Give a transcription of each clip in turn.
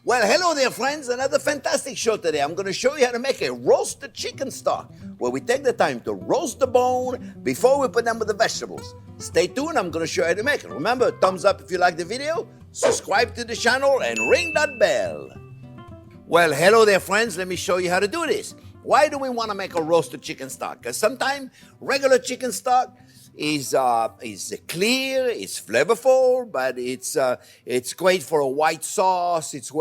Well, hello there, friends. Another fantastic show today. I'm going to show you how to make a roasted chicken stock, where we take the time to roast the bone before we put them with the vegetables. Stay tuned. I'm going to show you how to make it. Remember, thumbs up if you like the video, subscribe to the channel, and ring that bell. Well, hello there, friends. Let me show you how to do this. Why do we want to make a roasted chicken stock? Because sometimes regular chicken stock is clear, it's flavorful, but it's great for a white sauce. It's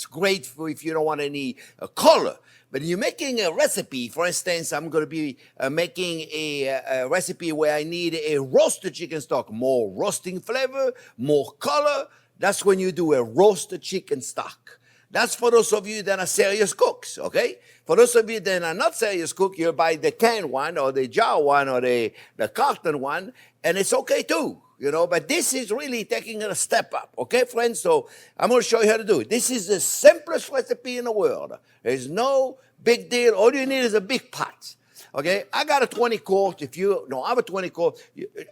great for if you don't want any color. But you're making a recipe. For instance, I'm going to be making a recipe where I need a roasted chicken stock, more roasting flavor, more color. That's when you do a roasted chicken stock. That's for those of you that are serious cooks, okay? For those of you that are not serious cooks, you buy the canned one or the jar one or the carton one, and it's okay too, you know? But this is really taking it a step up, okay, friends? So I'm going to show you how to do it. This is the simplest recipe in the world. There's no big deal. All you need is a big pot. Okay, I got a 20 quart. If you don't have a 20 quart,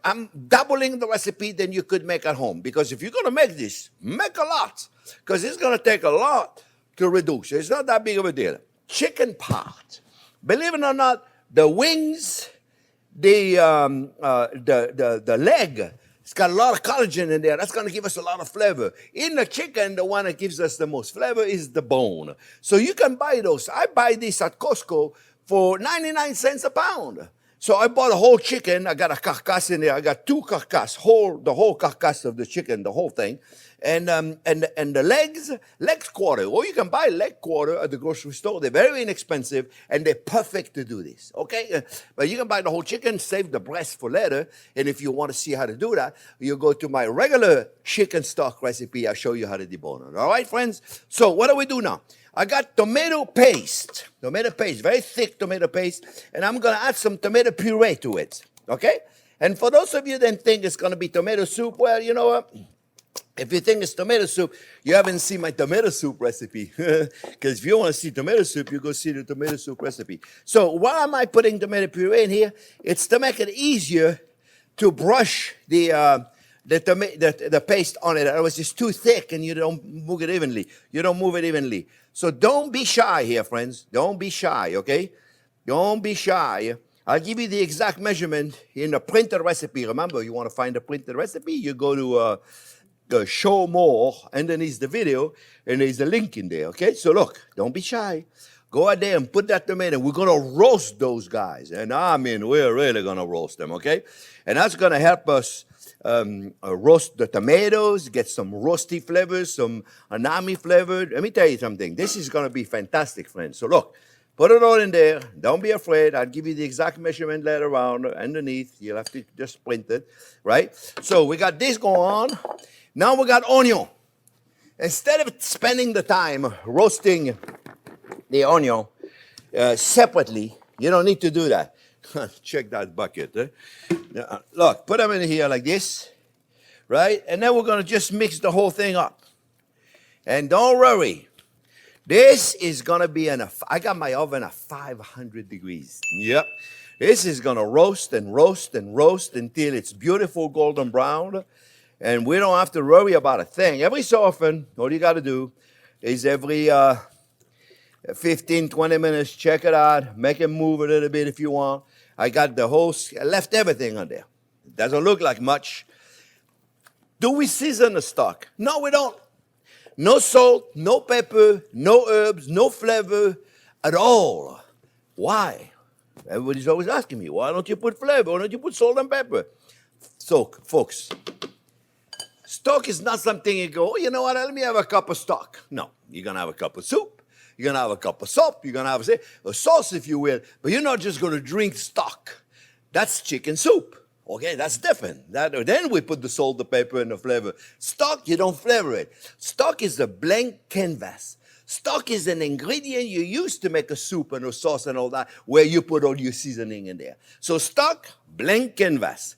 I'm doubling the recipe than you could make at home. Because if you're going to make this, make a lot. Because it's going to take a lot to reduce. It's not that big of a deal. Chicken pot. Believe it or not, the wings, the leg, it's got a lot of collagen in there. That's going to give us a lot of flavor. In the chicken, the one that gives us the most flavor is the bone. So you can buy those. I buy this at Costco for 99 cents a pound. So I bought a whole chicken. I got a carcass in there. I got two carcass, the whole carcass of the chicken, the whole thing. And the legs quarter. Or you can buy leg quarter at the grocery store. They're very inexpensive, and they're perfect to do this, okay? But you can buy the whole chicken, save the breast for later. And if you want to see how to do that, you go to my regular chicken stock recipe. I'll show you how to debone it. All right, friends? So what do we do now? I got tomato paste, very thick tomato paste, and I'm going to add some tomato puree to it, okay? And for those of you that think it's going to be tomato soup, well, you know what? If you think it's tomato soup, you haven't seen my tomato soup recipe. Because if you want to see tomato soup, you go see the tomato soup recipe. So why am I putting tomato puree in here? It's to make it easier to brush the paste on it. Otherwise, it's too thick and you don't move it evenly. So don't be shy here, friends. Don't be shy, okay? Don't be shy. I'll give you the exact measurement in the printed recipe. Remember, you want to find the printed recipe, you go to show more underneath the video, and there's a link in there, okay? So look, don't be shy. Go out there and put that tomato. We're going to roast those guys. And I mean, we're really going to roast them, okay? And that's going to help us roast the tomatoes, get some roasty flavors, some umami flavor. Let me tell you something. This is going to be fantastic, friends. So look, put it all in there. Don't be afraid. I'll give you the exact measurement later on underneath. You'll have to just print it, right? So we got this going on. Now we got onion. Instead of spending the time roasting the onion separately, you don't need to do that. Check that bucket. Look, put them in here like this, right? And then we're going to just mix the whole thing up. And don't worry. This is going to be I got my oven at 500 degrees. Yep. This is going to roast and roast and roast until it's beautiful golden brown. And we don't have to worry about a thing. Every so often, all you got to do is every 15, 20 minutes, check it out. Make it move a little bit if you want. I got I left everything on there. It doesn't look like much. Do we season the stock? No, we don't. No salt, no pepper, no herbs, no flavor at all. Why? Everybody's always asking me, why don't you put flavor? Why don't you put salt and pepper? So, folks, stock is not something you go, oh, you know what, let me have a cup of stock. No, you're going to have a cup of soup. You're going to have a cup of soup. You're going to have a sauce, if you will. But you're not just going to drink stock. That's chicken soup. Okay, that's different. Then we put the salt, the pepper, and the flavor. Stock, you don't flavor it. Stock is a blank canvas. Stock is an ingredient you use to make a soup and a sauce and all that, where you put all your seasoning in there. So stock, blank canvas.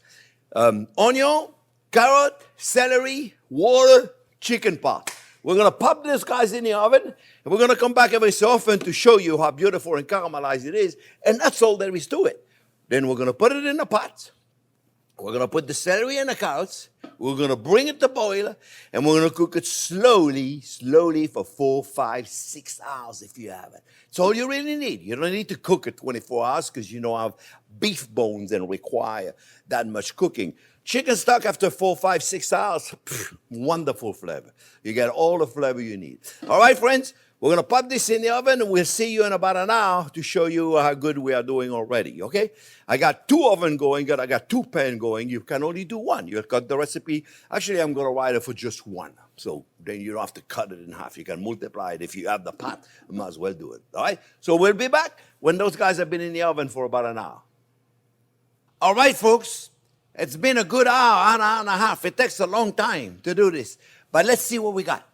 Onion, carrot, celery, water, chicken pot. We're going to pop these guys in the oven, and we're going to come back every so often to show you how beautiful and caramelized it is, and that's all there is to it. Then we're going to put it in the pot. We're going to put the celery and the carrots. We're going to bring it to boil, and we're going to cook it slowly for 4, 5, 6 hours if you have it. It's all you really need. You don't need to cook it 24 hours because you have beef bones and require that much cooking. Chicken stock after 4, 5, 6 hours, wonderful flavor. You get all the flavor you need. All right, friends, we're going to pop this in the oven, and we'll see you in about an hour to show you how good we are doing already, okay? I got 2 ovens going, I got 2 pans going. You can only do 1. You cut the recipe. Actually, I'm going to write it for just 1. So then you don't have to cut it in half. You can multiply it. If you have the pot, you might as well do it, all right? So we'll be back when those guys have been in the oven for about an hour. All right, folks, it's been a good hour and a half. It takes a long time to do this. But let's see what we got,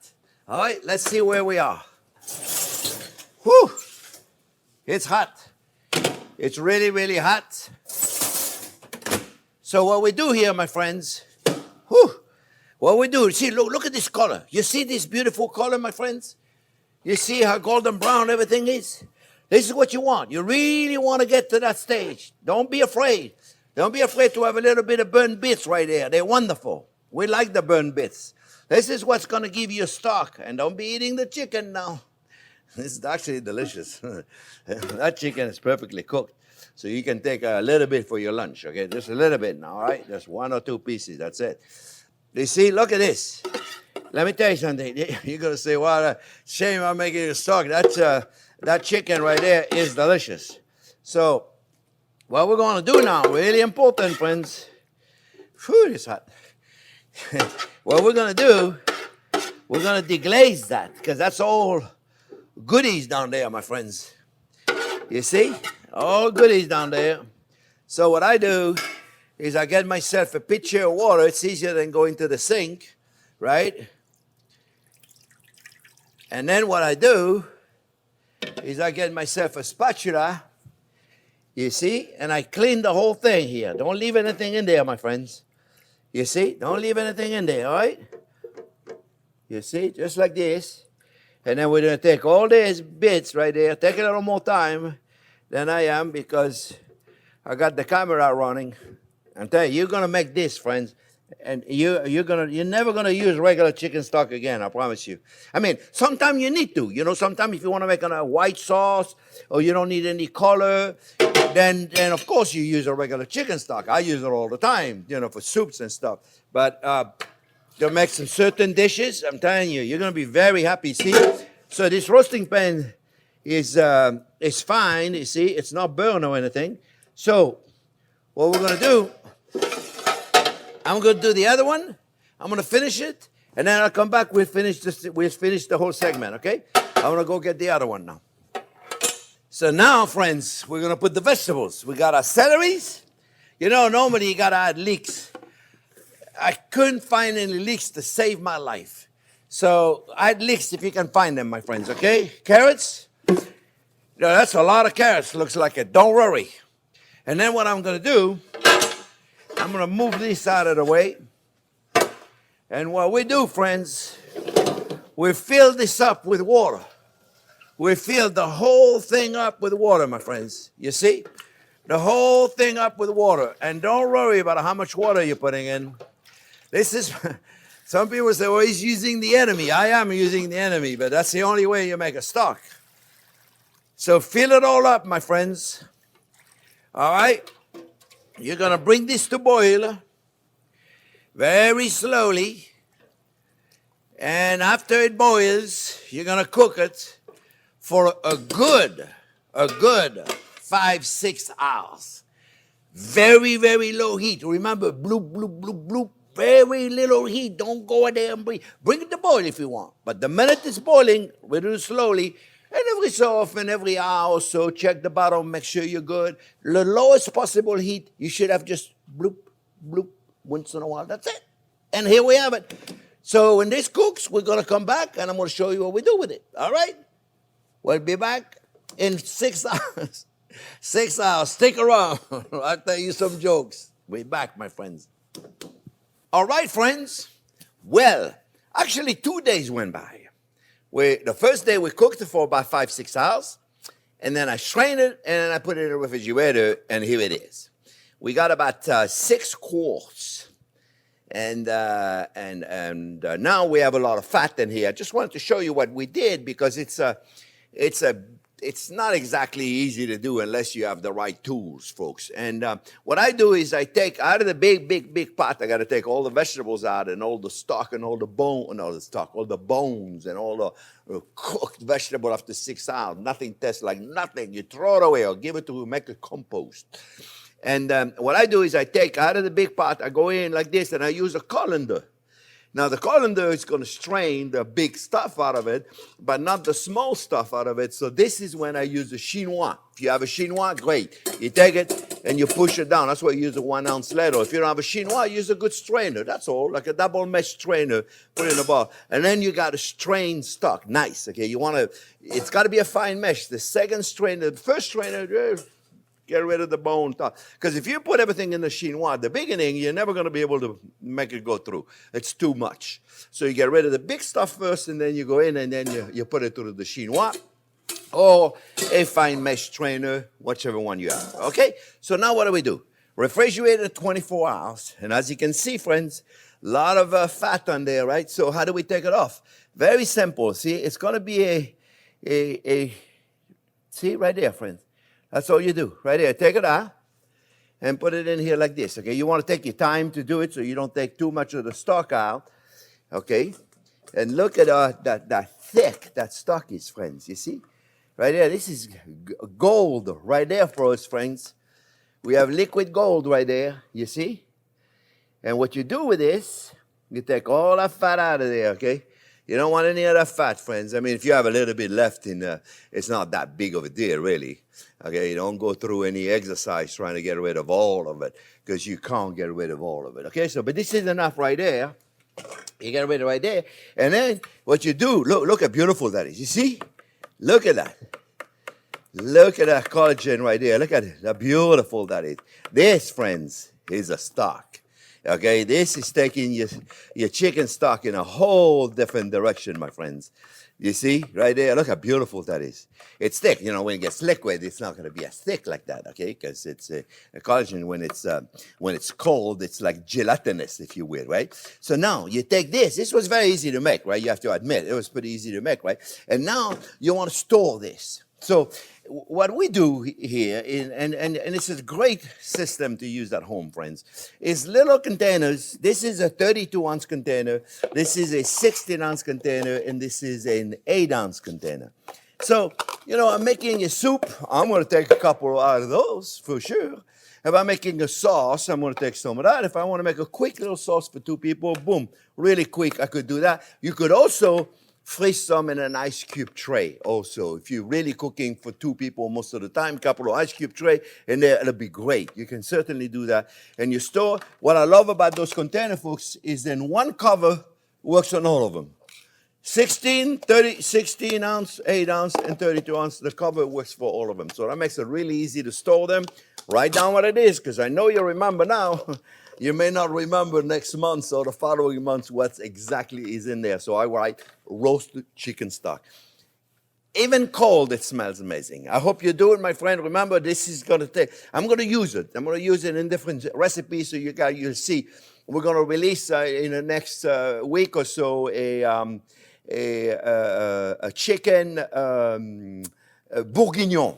all right? Let's see where we are. Whew, it's hot. It's really, really hot. So what we do here, my friends, what we do, see, look at this color. You see this beautiful color, my friends? You see how golden brown everything is? This is what you want. You really want to get to that stage. Don't be afraid. Don't be afraid to have a little bit of burnt bits right there. They're wonderful. We like the burnt bits. This is what's going to give you stock. And don't be eating the chicken now. This is actually delicious. That chicken is perfectly cooked. So you can take a little bit for your lunch, okay? Just a little bit now, all right? Just 1 or 2 pieces, that's it. You see, look at this. Let me tell you something. You're going to say, well, shame I'm making you stock. That chicken right there is delicious. So what we're going to do now, really important, friends. Whew, it's hot. What we're going to do, we're going to deglaze that because that's all goodies down there, my friends. You see? All goodies down there. So what I do is I get myself a pitcher of water. It's easier than going to the sink, right? And then what I do is I get myself a spatula, you see? And I clean the whole thing here. Don't leave anything in there, my friends. You see? Don't leave anything in there, all right? You see? Just like this. And then we're going to take all these bits right there, take a little more time than I am because I got the camera running. I'm telling you, you're going to make this, friends. And you're never going to use regular chicken stock again, I promise you. I mean, sometimes you need to. Sometimes if you want to make a white sauce or you don't need any color, then of course you use a regular chicken stock. I use it all the time, for soups and stuff. But to make some certain dishes, I'm telling you, you're going to be very happy. See? So this roasting pan is fine. You see? It's not burned or anything. So what we're going to do, I'm going to do the other one. I'm going to finish it. And then I'll come back. We'll finish the whole segment, okay? I'm going to go get the other one now. So now, friends, we're going to put the vegetables. We got our celeries. Normally you got to add leeks. I couldn't find any leeks to save my life. So add leeks if you can find them, my friends, okay? Carrots. That's a lot of carrots. Looks like it. Don't worry. And then what I'm going to do, I'm going to move this out of the way. And what we do, friends, we fill this up with water. We fill the whole thing up with water, my friends. You see? The whole thing up with water. And don't worry about how much water you're putting in. This is, some people say, well, he's using the enemy. I am using the enemy, but that's the only way you make a stock. So fill it all up, my friends. All right? You're going to bring this to boil very slowly. And after it boils, you're going to cook it for a good 5, 6 hours. Very, very low heat. Remember, bloop, bloop, bloop, bloop. Very little heat. Don't go in there and bring it to boil if you want. But the minute it's boiling, we do it slowly. And every so often, every hour or so, check the bottom, make sure you're good. The lowest possible heat, you should have just bloop, bloop, once in a while. That's it. And here we have it. So when this cooks, we're going to come back, and I'm going to show you what we do with it. All right? We'll be back in 6 hours. 6 hours. Stick around. I'll tell you some jokes. We're back, my friends. All right, friends. Well, actually 2 days went by. The first day we cooked it for about 5, 6 hours, and then I strained it, and then I put it in the refrigerator, and here it is. We got about 6 quarts. And now we have a lot of fat in here. I just wanted to show you what we did because it's not exactly easy to do unless you have the right tools, folks. And what I do is I take out of the big pot, I got to take all the vegetables out and all the stock and all the bone, all the stock, all the bones and all the cooked vegetable after 6 hours. Nothing tastes like nothing. You throw it away or give it to make a compost. And what I do is I take out of the big pot, I go in like this, and I use a colander. Now, the colander is going to strain the big stuff out of it, but not the small stuff out of it. So this is when I use the chinois. If you have a chinois, great. You take it and you push it down. That's why you use a 1 ounce ladle. If you don't have a chinois, use a good strainer. That's all, like a double mesh strainer. Put it in a bowl. And then you got to strain stock. Nice, okay? You want to, it's got to be a fine mesh. The second strainer, the first strainer, get rid of the bone top. Because if you put everything in the chinois at the beginning, you're never going to be able to make it go through. It's too much. So you get rid of the big stuff first, and then you go in, and then you put it through the chinois or a fine mesh strainer, whichever one you have. Okay? So now what do? Refrigerate it 24 hours. And as you can see, friends, a lot of fat on there, right? So how do we take it off? Very simple. See, it's going to be see right there, friends. That's all you do, right there. Take it out and put it in here like this, okay? You want to take your time to do it so you don't take too much of the stock out, okay? And look at that thick that stock is, friends, you see? Right there, this is gold right there for us, friends. We have liquid gold right there, you see? And what you do with this, you take all that fat out of there, okay? You don't want any of that fat, friends. I mean, if you have a little bit left in, it's not that big of a deal, really. Okay, you don't go through any exercise trying to get rid of all of it because you can't get rid of all of it. Okay, so, but this is enough right there. You get rid of it right there. And then what you do, look how beautiful that is. You see? Look at that. Look at that collagen right there. Look at it. How beautiful that is. This, friends, is a stock. Okay, this is taking your chicken stock in a whole different direction, my friends. You see, right there, look how beautiful that is. It's thick, you know, when it gets liquid, it's not going to be as thick like that, okay? Because it's a collagen, when it's cold, it's like gelatinous, if you will, right? So now, you take this. This was very easy to make, right? You have to admit, it was pretty easy to make, right? And now, you want to store this. So what we do here, and it's a great system to use at home, friends, is little containers. This is a 32-ounce container. This is a 16-ounce container, and this is an 8-ounce container. So, you know, I'm making a soup. I'm going to take a couple out of those, for sure. If I'm making a sauce, I'm going to take some of that. If I want to make a quick little sauce for 2 people, boom, really quick, I could do that. You could also freeze some in an ice cube tray also. If you're really cooking for 2 people most of the time, a couple of ice cube tray in there, it'll be great. You can certainly do that. And you store, what I love about those containers, folks, is then one cover works on all of them. 16, 30, 16 ounce, 8 ounce, and 32 ounce, the cover works for all of them. So that makes it really easy to store them. Write down what it is, because I know you remember now. You may not remember next month or the following months what exactly is in there. So I write roasted chicken stock. Even cold, it smells amazing. I hope you do it, my friend. Remember, this is going to take, I'm going to use it. I'm going to use it in different recipes so you'll see. We're going to release in the next week or so a chicken bourguignon.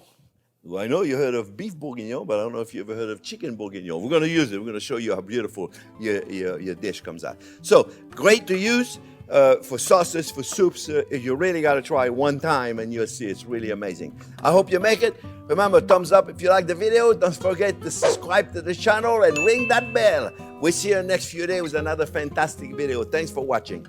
Well, I know you heard of beef bourguignon, but I don't know if you ever heard of chicken bourguignon. We're going to use it. We're going to show you how beautiful your dish comes out. So, great to use for sauces, for soups. You really got to try it one time, and you'll see it's really amazing. I hope you make it. Remember, thumbs up if you like the video. Don't forget to subscribe to the channel and ring that bell. We'll see you in the next few days with another fantastic video. Thanks for watching.